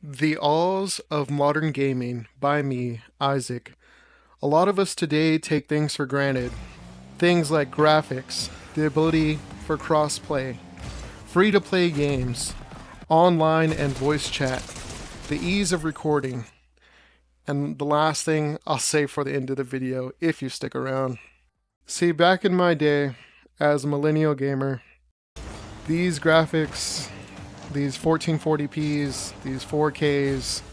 The Alls of Modern Gaming by me, Isaac. A lot of us today take things for granted. Things like graphics, the ability for crossplay, free to play games, online and voice chat, the ease of recording, and the last thing I'll say for the end of the video if you stick around. See, back in my day, as a millennial gamer, these graphics, these 1440p's, these 4K's,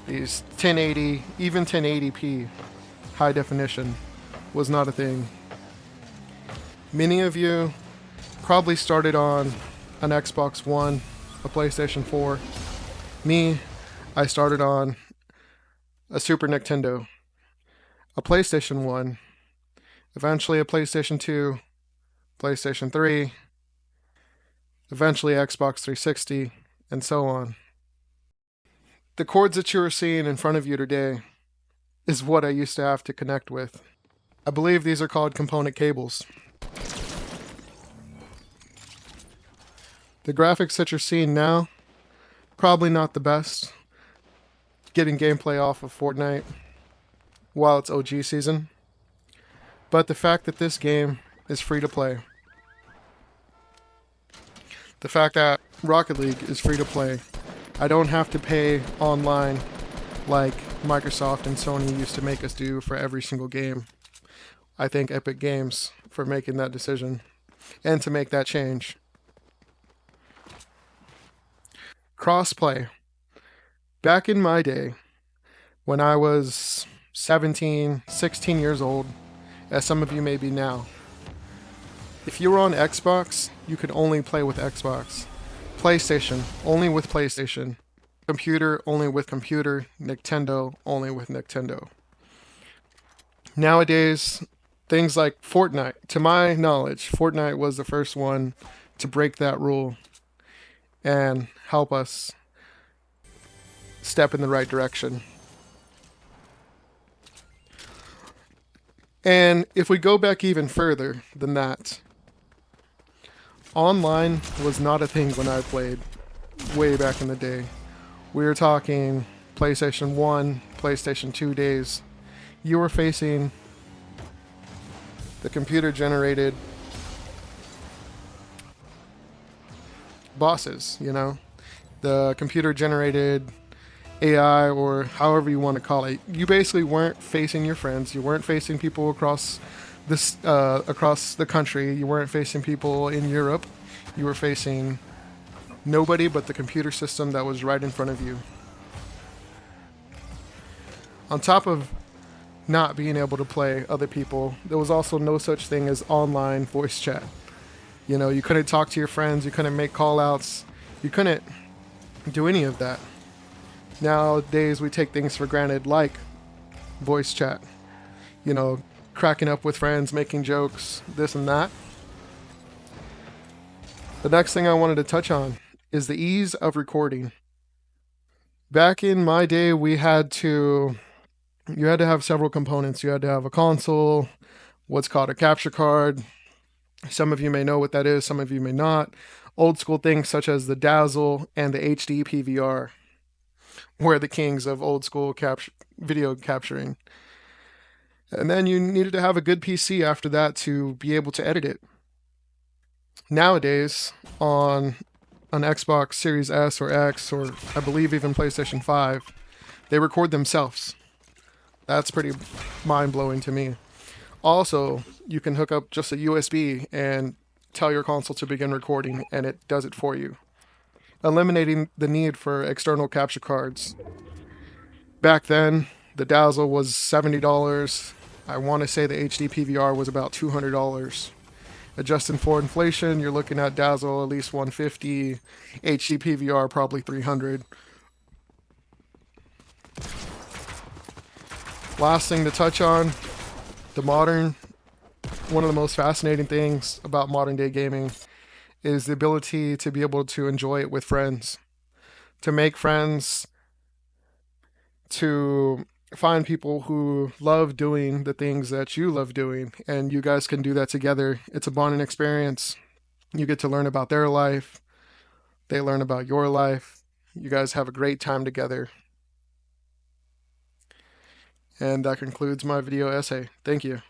these 1080, even 1080p high definition was not a thing. Many of you probably started on an Xbox One, a PlayStation 4. Me, I started on a Super Nintendo, a PlayStation 1, eventually a PlayStation 2, PlayStation 3, eventually Xbox 360, and so on. The cords that you are seeing in front of you today is what I used to have to connect with. I believe these are called component cables. The graphics that you're seeing now, probably not the best. Getting gameplay off of Fortnite while it's OG season. But the fact that this game is free to play, the fact that Rocket League is free to play, I don't have to pay online like Microsoft and Sony used to make us do for every single game. I thank Epic Games for making that decision and to make that change. Crossplay. Back in my day, when I was 17, 16 years old, as some of you may be now, if you were on Xbox, you could only play with Xbox. PlayStation, only with PlayStation. Computer, only with computer. Nintendo, only with Nintendo. Nowadays, things like Fortnite, to my knowledge, Fortnite was the first one to break that rule and help us step in the right direction. And if we go back even further than that, online was not a thing when I played way back in the day. We were talking PlayStation 1, PlayStation 2 days. You were facing the computer-generated bosses, you know? The computer-generated AI, or however you want to call it. You basically weren't facing your friends. You weren't facing people across the country. You weren't facing people in Europe. You were facing nobody but the computer system that was right in front of you. On top of not being able to play other people, there was also no such thing as online voice chat. You know, you couldn't talk to your friends. You couldn't make call outs. You couldn't do any of that. Nowadays, we take things for granted, like voice chat. You know, cracking up with friends, making jokes, this and that. The next thing I wanted to touch on is the ease of recording. Back in my day, you had to have several components. You had to have a console, what's called a capture card. Some of you may know what that is, some of you may not. Old school things such as the Dazzle and the HD PVR were the kings of old school video capturing. And then you needed to have a good PC after that to be able to edit it. Nowadays, on an Xbox Series S or X, or I believe even PlayStation 5, they record themselves. That's pretty mind-blowing to me. Also, you can hook up just a USB and tell your console to begin recording, and it does it for you, eliminating the need for external capture cards. Back then, the Dazzle was $70. I want to say the HD PVR was about $200. Adjusting for inflation, you're looking at Dazzle at least $150, HD PVR probably $300. Last thing to touch on, one of the most fascinating things about modern day gaming is the ability to be able to enjoy it with friends, to make friends, to find people who love doing the things that you love doing, and you guys can do that together. It's a bonding experience. You get to learn about their life. They learn about your life. you guys have a great time together. And that concludes my video essay. Thank you.